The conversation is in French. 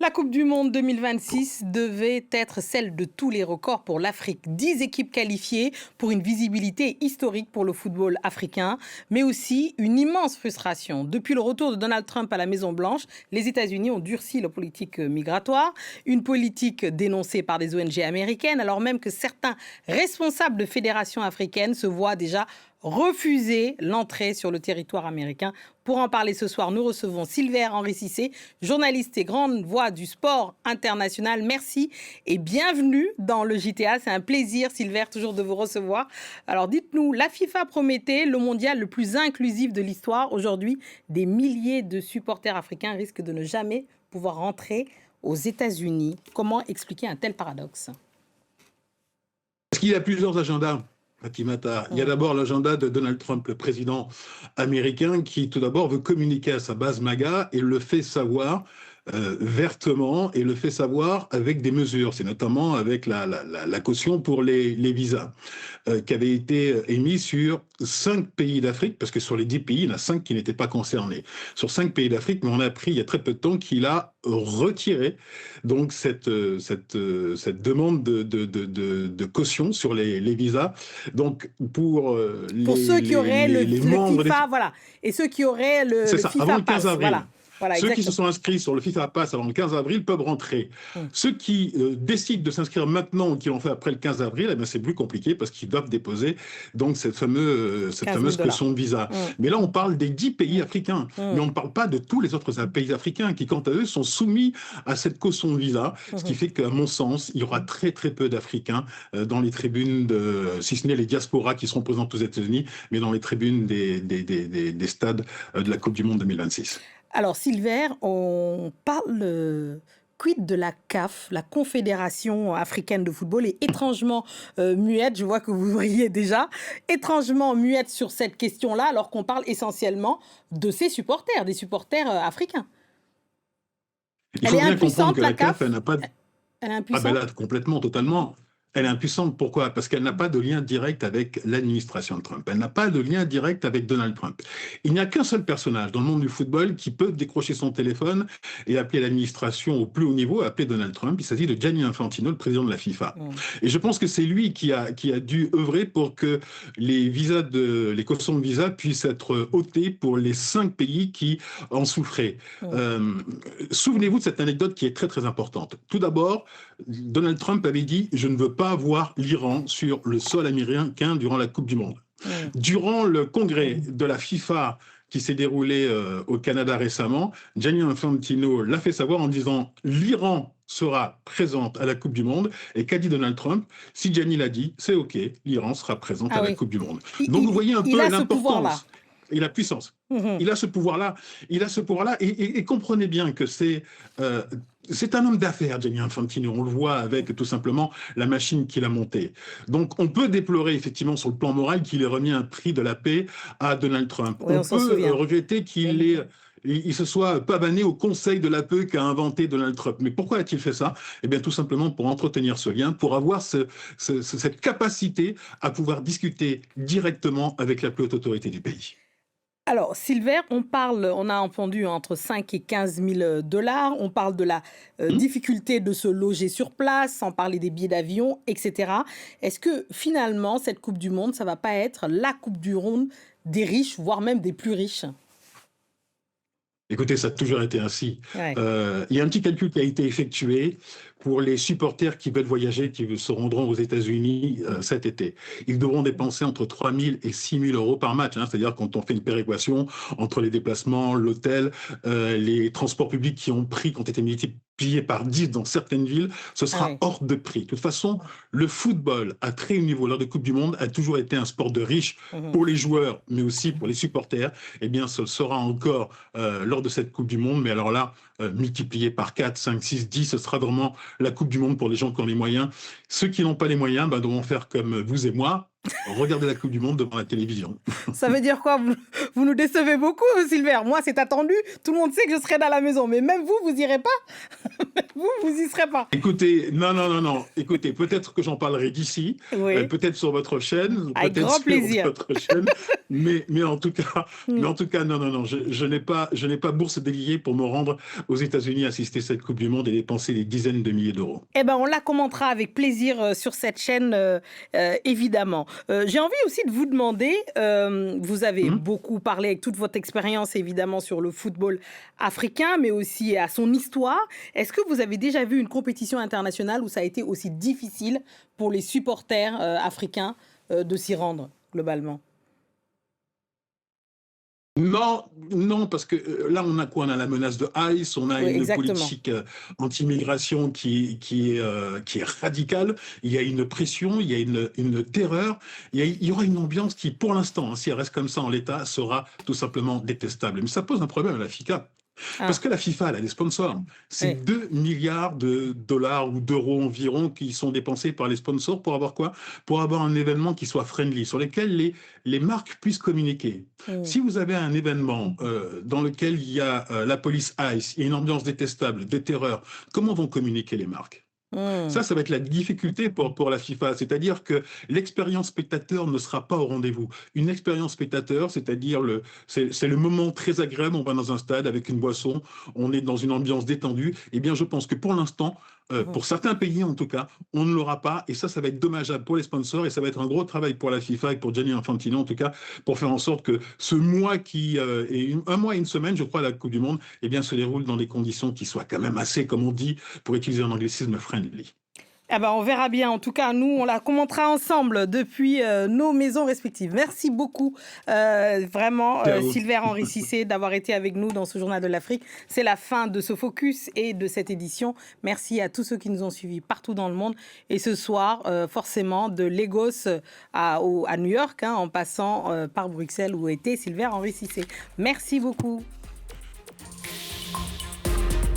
La Coupe du Monde 2026 devait être celle de tous les records pour l'Afrique. 10 équipes qualifiées pour une visibilité historique pour le football africain, mais aussi une immense frustration. Depuis le retour de Donald Trump à la Maison-Blanche, les États-Unis ont durci la politique migratoire, une politique dénoncée par des ONG américaines, alors même que certains responsables de fédérations africaines se voient déjà refuser l'entrée sur le territoire américain. Pour en parler ce soir, nous recevons Silver Henri Cissé, journaliste et grande voix du sport international. Merci et bienvenue dans le JTA. C'est un plaisir, Silver, toujours de vous recevoir. Alors dites-nous, la FIFA promettait le mondial le plus inclusif de l'histoire. Aujourd'hui, des milliers de supporters africains risquent de ne jamais pouvoir rentrer aux États-Unis. Comment expliquer un tel paradoxe ? Parce qu'il y a plusieurs agendas. Fatimata. Il y a d'abord l'agenda de Donald Trump, le président américain, qui tout d'abord veut communiquer à sa base MAGA et le fait savoir vertement et le fait savoir avec des mesures. C'est notamment avec la caution pour les visas qui avait été émise sur 5 pays d'Afrique, parce que sur les 10 pays, il y en a 5 qui n'étaient pas concernés. Sur 5 pays d'Afrique, mais on a appris il y a très peu de temps qu'il a retiré donc cette demande de caution sur les visas. Donc pour ceux qui auraient le membres FIFA, voilà, et ceux qui auraient le c'est ça, FIFA avant le 15 Pass, avril. voilà. Voilà, ceux exactement. qui se sont inscrits sur le FIFA Pass avant le 15 avril peuvent rentrer. Ceux qui décident de s'inscrire maintenant ou qui l'ont fait après le 15 avril, eh bien c'est plus compliqué parce qu'ils doivent déposer donc cette fameuse caution de visa. Mais là, on parle des 10 pays africains. Mais on ne parle pas de tous les autres pays africains qui, quant à eux, sont soumis à cette caution de visa. Ce qui fait qu'à mon sens, il y aura très très peu d'Africains dans les tribunes, si ce n'est les diasporas qui seront présents aux États-Unis, mais dans les tribunes des stades de la Coupe du Monde 2026. Alors, Silver, on parle quid de la CAF, la Confédération africaine de football, est étrangement muette, je vois que vous riez déjà, étrangement muette sur cette question-là, alors qu'on parle essentiellement de ses supporters, des supporters africains. Elle est impuissante, la CAF, elle n'a pas de... Elle est impuissante. Ah ben là, complètement, totalement. Elle est impuissante. Pourquoi ? Parce qu'elle n'a pas de lien direct avec l'administration de Trump. Elle n'a pas de lien direct avec Donald Trump. Il n'y a qu'un seul personnage dans le monde du football qui peut décrocher son téléphone et appeler l'administration au plus haut niveau, appeler Donald Trump. Il s'agit de Gianni Infantino, le président de la FIFA. Et je pense que c'est lui qui a dû œuvrer pour que les cautions de visa puissent être ôtées pour les 5 pays qui en souffraient. Souvenez-vous de cette anecdote qui est très très importante. Tout d'abord, Donald Trump avait dit « Je ne veux pas voir l'Iran sur le sol américain durant la Coupe du Monde ». Durant le congrès de la FIFA qui s'est déroulé au Canada récemment, Gianni Infantino l'a fait savoir en disant « L'Iran sera présente à la Coupe du Monde ». Et qu'a dit Donald Trump ? Si Gianni l'a dit, c'est OK, l'Iran sera présente à la Coupe du Monde. Donc vous voyez un peu l'importance et la puissance. Il a ce pouvoir-là. Et comprenez bien que c'est un homme d'affaires, Gianni Infantino. On le voit avec tout simplement la machine qu'il a montée. Donc on peut déplorer effectivement sur le plan moral qu'il ait remis un prix de la paix à Donald Trump. Oui, on peut regretter qu'il se soit pavané au conseil de la paix qu'a inventé Donald Trump. Mais pourquoi a-t-il fait ça ? Eh bien, tout simplement pour entretenir ce lien, pour avoir cette capacité à pouvoir discuter directement avec la plus haute autorité du pays. Alors, Silver, on a entendu entre 5 et 15 000 $, on parle de la difficulté de se loger sur place, sans parler des billets d'avion, etc. Est-ce que finalement, cette Coupe du Monde, ça ne va pas être la Coupe du Monde des riches, voire même des plus riches ? Écoutez, ça a toujours été ainsi. Il y a un petit calcul qui a été effectué pour les supporters qui veulent voyager, qui se rendront aux États-Unis cet été. Ils devront dépenser entre 3 000 et 6 000 € par match. C'est-à-dire quand on fait une péréquation entre les déplacements, l'hôtel, les transports publics qui ont été multipliés par 10 dans certaines villes, ce sera hors de prix. De toute façon, le football à très haut niveau lors de Coupe du Monde a toujours été un sport de riches pour les joueurs, mais aussi pour les supporters. Eh bien, ce sera encore lors de cette Coupe du Monde, mais alors là, multiplié par 4, 5, 6, 10, ce sera vraiment la Coupe du Monde pour les gens qui ont les moyens. Ceux qui n'ont pas les moyens devront faire comme vous et moi, regarder la Coupe du Monde devant la télévision. Ça veut dire quoi ? Vous nous décevez beaucoup, Silver. Moi, c'est attendu. Tout le monde sait que je serai dans la maison. Mais même vous, vous irez pas ? Vous y serez pas. Écoutez, non. Écoutez, peut-être que j'en parlerai d'ici, Oui, peut-être sur votre chaîne, avec peut-être grand sur plaisir. votre chaîne, mais en tout cas, Mm. non. Je n'ai pas bourse déliée pour me rendre aux États-Unis assister à cette Coupe du Monde et dépenser des dizaines de milliers d'euros. Eh ben, on la commentera avec plaisir sur cette chaîne, évidemment. J'ai envie aussi de vous demander, vous avez Hmm. beaucoup parlé avec toute votre expérience, évidemment, sur le football africain, mais aussi à son histoire. Est-ce que vous avez déjà vu une compétition internationale où ça a été aussi difficile pour les supporters africains de s'y rendre, globalement? Non, parce que là, on a quoi? On a la menace de ICE, on a Oui, une exactement. politique anti-immigration qui est radicale, il y a une pression, il y a une terreur, il y aura une ambiance qui, pour l'instant, hein, si elle reste comme ça en l'état, sera tout simplement détestable. Mais ça pose un problème à la FICA. Parce Ah, que la FIFA, elle a des sponsors. C'est oui. 2 milliards de dollars ou d'euros environ qui sont dépensés par les sponsors pour avoir quoi? Pour avoir un événement qui soit friendly, sur lequel les marques puissent communiquer. Mm. Si vous avez un événement dans lequel il y a la police ICE, il y a une ambiance détestable, de terreur, comment vont communiquer les marques? Mm. Ça va être la difficulté pour la FIFA, c'est-à-dire que l'expérience spectateur ne sera pas au rendez-vous. Une expérience spectateur, c'est-à-dire c'est le moment très agréable, on va dans un stade avec une boisson, on est dans une ambiance détendue. Eh bien, je pense que pour l'instant, Mhm. pour certains pays en tout cas, on ne l'aura pas, et ça va être dommageable pour les sponsors, et ça va être un gros travail pour la FIFA et pour Gianni Infantino en tout cas, pour faire en sorte que ce mois qui est un mois et une semaine, je crois, à la Coupe du Monde, eh bien, se déroule dans des conditions qui soient quand même assez, comme on dit, pour utiliser un anglicisme friendly. Eh ben, on verra bien. En tout cas, nous, on la commentera ensemble depuis nos maisons respectives. Merci beaucoup, vraiment, Ciao. Sylvain Henri Cissé, d'avoir été avec nous dans ce Journal de l'Afrique. C'est la fin de ce focus et de cette édition. Merci à tous ceux qui nous ont suivis partout dans le monde. Et ce soir, forcément, de Lagos à New York, hein, en passant par Bruxelles où était Sylvain Henri Cissé. Merci beaucoup.